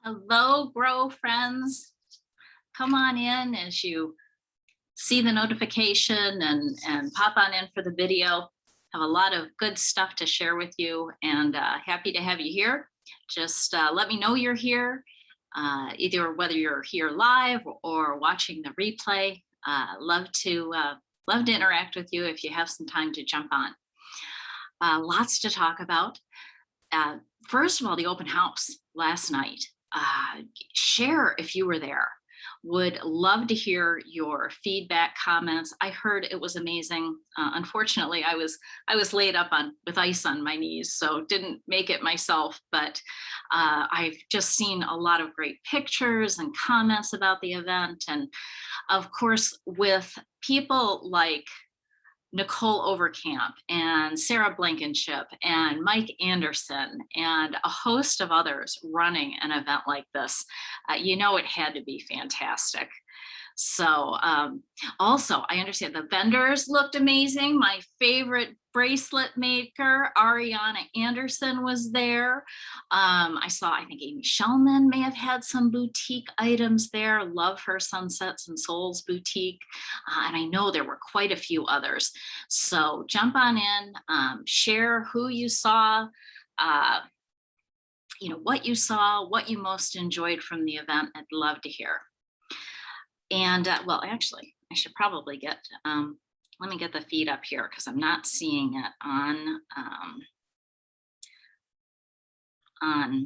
Hello, Grow friends. Come on in as you see the notification and pop on in for the video. Have a lot of good stuff to share with you, and happy to have you here. Just let me know you're here, either whether you're here live or watching the replay. Love to interact with you if you have some time to jump on. Lots to talk about. First of all, the open house last night. Share if you were there. Would love to hear your feedback, comments. I heard it was amazing. Unfortunately, I was laid up with ice on my knees, so didn't make it myself. But I've just seen a lot of great pictures and comments about the event, and of course, with people like Nicole Overcamp and Sarah Blankenship and Mike Anderson and a host of others running an event like this, it had to be fantastic. So also, I understand the vendors looked amazing. My favorite bracelet maker, Ariana Anderson, was there. I think Amy Shellman may have had some boutique items there. Love her Sunsets and Souls boutique. And I know there were quite a few others. So jump on in, share who you saw, what you saw, what you most enjoyed from the event. I'd love to hear. And well, actually, I should probably get, let me get the feed up here because I'm not seeing it on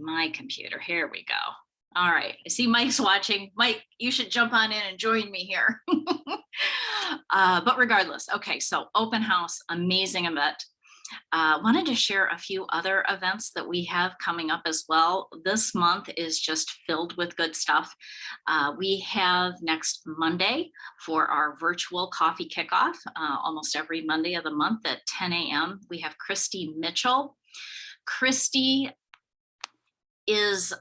my computer. Here we go. All right, I see Mike's watching. Mike, you should jump on in and join me here. But regardless, okay, so open house, amazing event. Wanted to share a few other events that we have coming up as well. This month is just filled with good stuff. We have next Monday for our virtual coffee kickoff, almost every Monday of the month at 10 a.m. We have Christy Mitchell. Christy is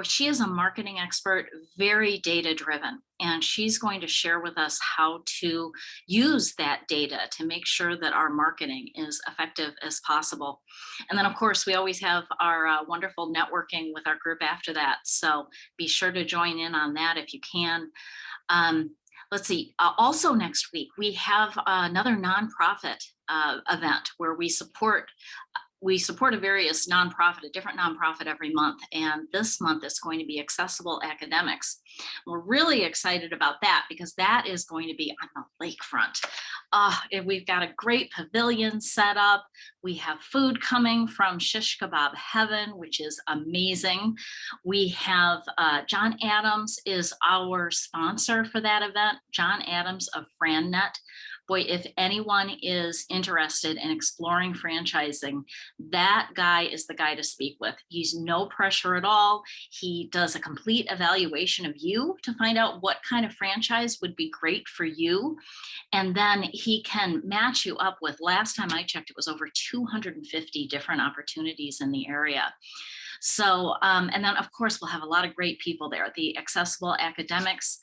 she is a marketing expert, very data driven, and she's going to share with us how to use that data to make sure that our marketing is effective as possible. And then of course, we always have our wonderful networking with our group after that. So be sure to join in on that if you can. Let's see, also next week, we have another nonprofit event where we support a different nonprofit every month. And this month it's going to be Accessible Academics. We're really excited about that because that is going to be on the lakefront. We've got a great pavilion set up. We have food coming from Shish Kebab Heaven, which is amazing. We have John Adams is our sponsor for that event. John Adams of FranNet. Boy, if anyone is interested in exploring franchising, that guy is the guy to speak with. He's no pressure at all. He does a complete evaluation of you to find out what kind of franchise would be great for you. And then he can match you up with, last time I checked, it was over 250 different opportunities in the area. So, and then of course, we'll have a lot of great people there. The Accessible Academics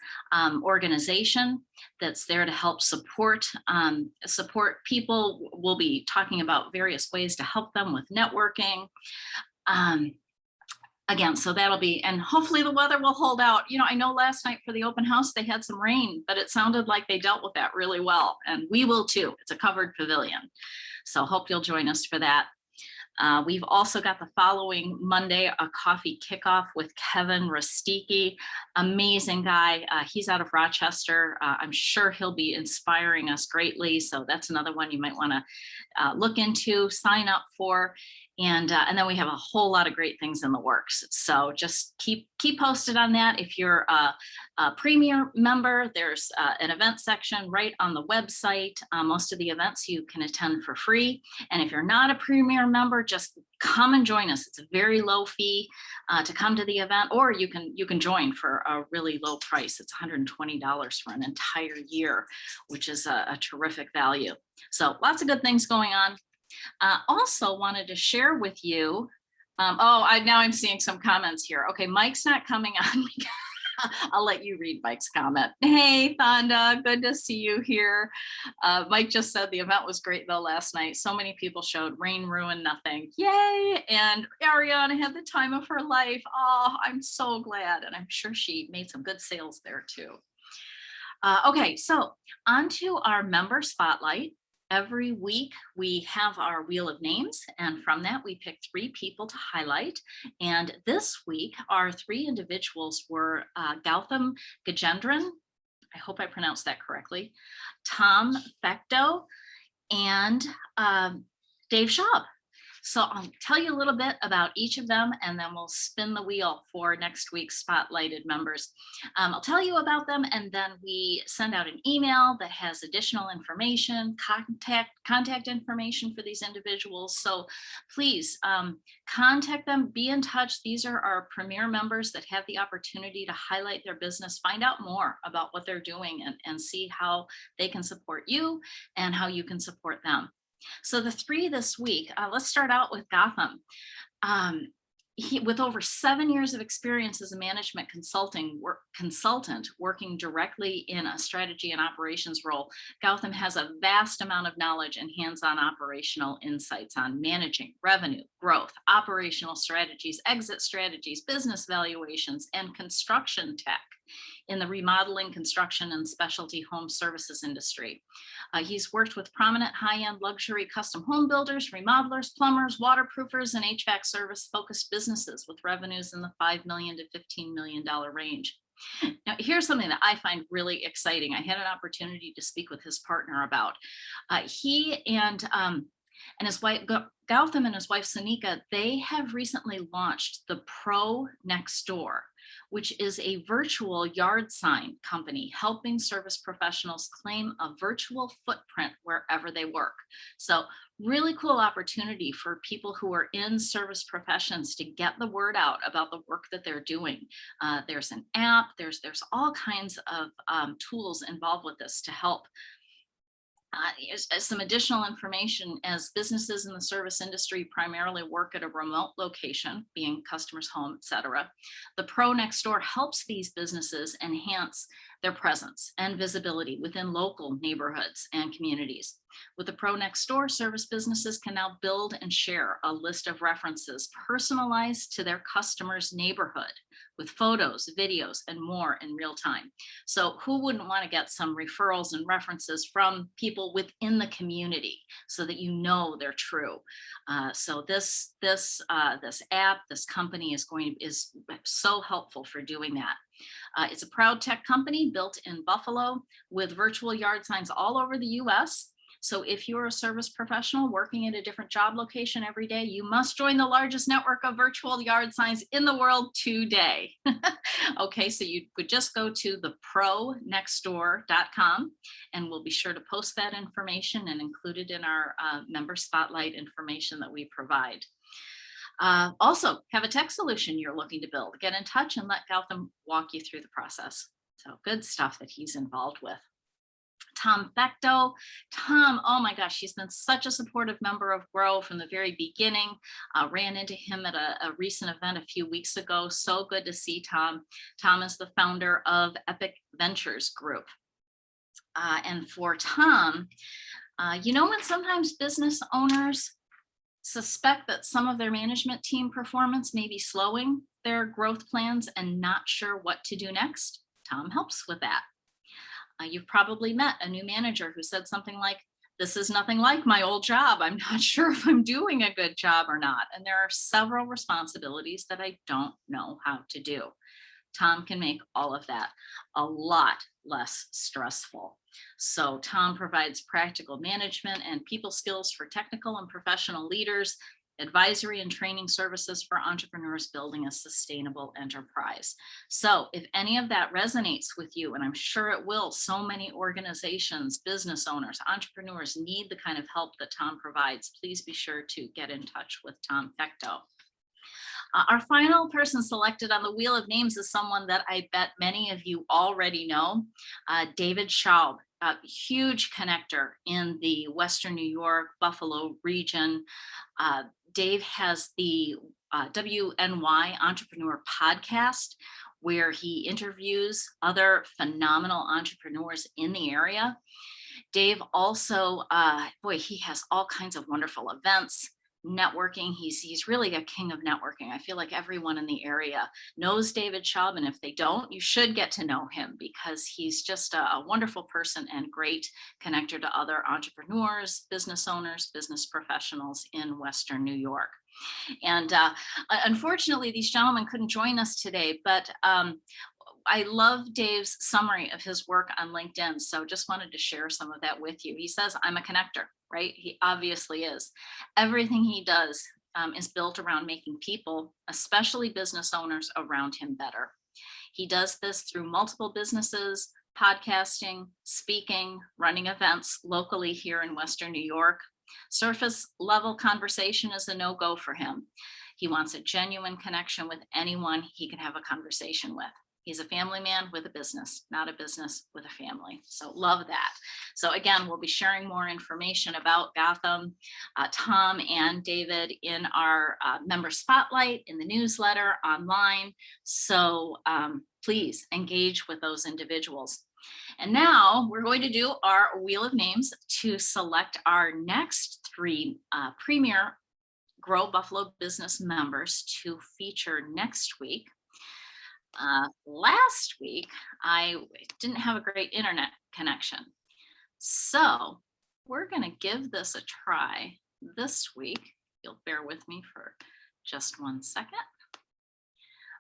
organization that's there to help support people. We'll be talking about various ways to help them with networking. Again, so that'll be, and hopefully the weather will hold out. I know last night for the open house, they had some rain, but it sounded like they dealt with that really well. And we will too. It's a covered pavilion. So hope you'll join us for that. We've also got the following Monday, a coffee kickoff with Kevin Rastiki, amazing guy. He's out of Rochester. I'm sure he'll be inspiring us greatly. So that's another one you might want to look into, sign up for. And then we have a whole lot of great things in the works. So just keep posted on that. If you're a Premier member, there's an event section right on the website. Most of the events you can attend for free. And if you're not a Premier member, just come and join us. It's a very low fee to come to the event, or you can join for a really low price. It's $120 for an entire year, which is a terrific value. So lots of good things going on. Also wanted to share with you, now I'm seeing some comments here. Okay, Mike's not coming on I'll let you read Mike's comment. Hey, Thanda, good to see you here. Mike just said the event was great though last night. So many people showed. Rain ruined nothing. Yay. And Ariana had the time of her life. Oh, I'm so glad. And I'm sure she made some good sales there too. Okay, so on to our member spotlight. Every week we have our wheel of names, and from that we pick 3 people to highlight. And this week our 3 individuals were Gautham Gajendran, I hope I pronounced that correctly, Tom Fecteau, and Dave Schaub. So I'll tell you a little bit about each of them, and then we'll spin the wheel for next week's spotlighted members. I'll tell you about them, and then we send out an email that has additional information, contact information for these individuals. So please contact them, be in touch. These are our premier members that have the opportunity to highlight their business, find out more about what they're doing, and see how they can support you and how you can support them. So the 3 this week, let's start out with Gautham. With over 7 years of experience as a management consultant working directly in a strategy and operations role, Gautham has a vast amount of knowledge and hands-on operational insights on managing revenue, growth, operational strategies, exit strategies, business valuations, and construction tech in the remodeling, construction, and specialty home services industry. He's worked with prominent high-end luxury custom home builders, remodelers, plumbers, waterproofers, and HVAC service-focused businesses with revenues in the $5 million to $15 million range. Now, here's something that I find really exciting. I had an opportunity to speak with his partner about. He and his wife, Gautham, and his wife, Sanika, they have recently launched ThePro Nextdoor, which is a virtual yard sign company helping service professionals claim a virtual footprint wherever they work. So really cool opportunity for people who are in service professions to get the word out about the work that they're doing. There's an app, there's all kinds of tools involved with this to help. Some additional information: as businesses in the service industry primarily work at a remote location, being customer's home, etc., the Pro Nextdoor helps these businesses enhance their presence and visibility within local neighborhoods and communities. With the Pro Nextdoor, service businesses can now build and share a list of references personalized to their customer's neighborhood with photos, videos, and more in real time. So who wouldn't want to get some referrals and references from people within the community so that you know they're true? So this app, this company is so helpful for doing that. It's a proud tech company built in Buffalo with virtual yard signs all over the US. So if you're a service professional working at a different job location every day, you must join the largest network of virtual yard signs in the world today. Okay, so you would just go to thepronextdoor.com, and we'll be sure to post that information and include it in our member spotlight information that we provide. Also, have a tech solution you're looking to build, get in touch and let Gautham walk you through the process. So good stuff that he's involved with. Tom Fecteau. Tom, oh my gosh, he's been such a supportive member of Grow from the very beginning. Ran into him at a recent event a few weeks ago. So good to see Tom. Tom is the founder of Epic Ventures Group. And for Tom, when sometimes business owners suspect that some of their management team performance may be slowing their growth plans and not sure what to do next, Tom helps with that. You've probably met a new manager who said something like, "This is nothing like my old job. I'm not sure if I'm doing a good job or not. And there are several responsibilities that I don't know how to do." Tom can make all of that a lot less stressful. So Tom provides practical management and people skills for technical and professional leaders, advisory and training services for entrepreneurs building a sustainable enterprise. So if any of that resonates with you, and I'm sure it will, so many organizations, business owners, entrepreneurs need the kind of help that Tom provides, please be sure to get in touch with Tom Fecteau. Our final person selected on the wheel of names is someone that I bet many of you already know, David Schaub, a huge connector in the Western New York, Buffalo region. Dave has the WNY Entrepreneur Podcast, where he interviews other phenomenal entrepreneurs in the area. Dave also, he has all kinds of wonderful events, networking. He's really a king of networking. I feel like everyone in the area knows David Schaub, and if they don't, you should get to know him because he's just a wonderful person and great connector to other entrepreneurs, business owners, business professionals in Western New York. And unfortunately, these gentlemen couldn't join us today, but I love Dave's summary of his work on LinkedIn. So just wanted to share some of that with you. He says, I'm a connector, right? He obviously is. Everything he does is built around making people, especially business owners, around him better. He does this through multiple businesses, podcasting, speaking, running events locally here in Western New York. Surface level conversation is a no-go for him. He wants a genuine connection with anyone he can have a conversation with. He's a family man with a business, not a business with a family. So love that. So again, we'll be sharing more information about Gautham, Tom, and David in our member spotlight, in the newsletter, online. So please engage with those individuals. And now we're going to do our wheel of names to select our next 3 premier Grow Buffalo business members to feature next week. Last week, I didn't have a great internet connection. So we're going to give this a try this week. You'll bear with me for just 1 second.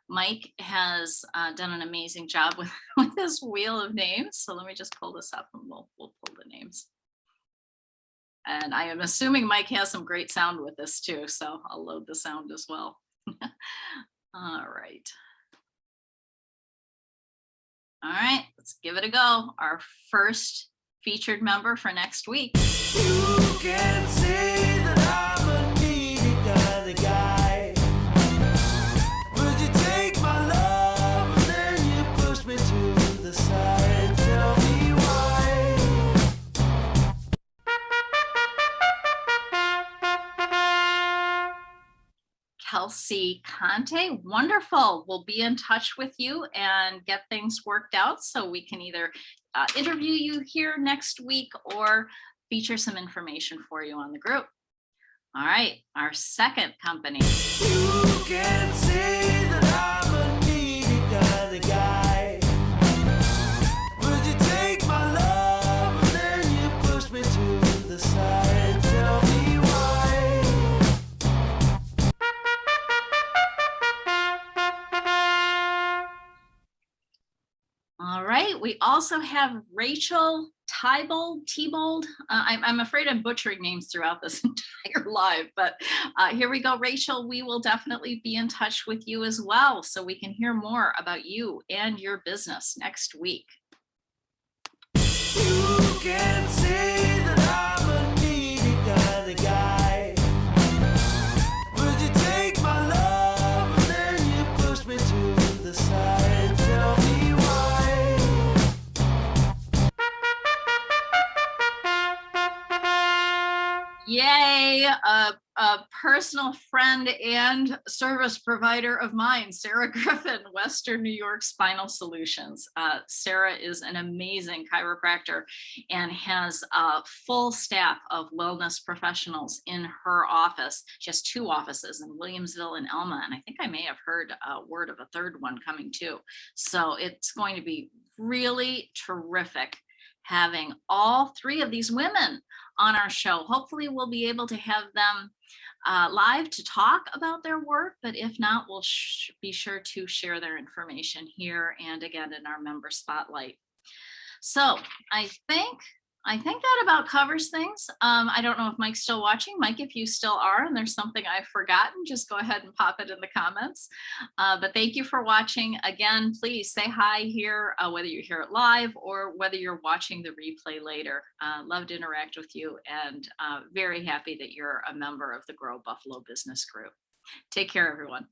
Mike has done an amazing job with this wheel of names. So let me just pull this up and we'll pull the names. And I am assuming Mike has some great sound with this too. So I'll load the sound as well. All right. All right, let's give it a go. Our first featured member for next week. You can say that I'm a needy kind of guy. Would you take my love and then you push me to the side? Tell me why. Kelsey Conte, wonderful. We'll be in touch with you and get things worked out so we can either interview you here next week or feature some information for you on the group. All right, our second company. You can say that I'm a needy kind of guy. Would you take my love and then you push me to the side? Tell me why. All right, we also have Rachel Tiebold. I'm afraid I'm butchering names throughout this entire live, but here we go, Rachel. We will definitely be in touch with you as well so we can hear more about you and your business next week. You can say that I'm a needy kind of guy. Would you take my love and then you push me to the side? Tell me why. Yay, a personal friend and service provider of mine, Sarah Griffin, Western New York Spinal Solutions. Sarah is an amazing chiropractor and has a full staff of wellness professionals in her office. She has 2 offices in Williamsville and Elma, and I think I may have heard a word of a third one coming too. So it's going to be really terrific having all 3 of these women on our show. Hopefully we'll be able to have them live to talk about their work, but if not, we'll be sure to share their information here and again in our member spotlight. So I think that about covers things. I don't know if Mike's still watching. Mike, if you still are and there's something I've forgotten, just go ahead and pop it in the comments. But thank you for watching. Again, please say hi here, whether you hear it live or whether you're watching the replay later. Love to interact with you and very happy that you're a member of the Grow Buffalo Business Group. Take care, everyone.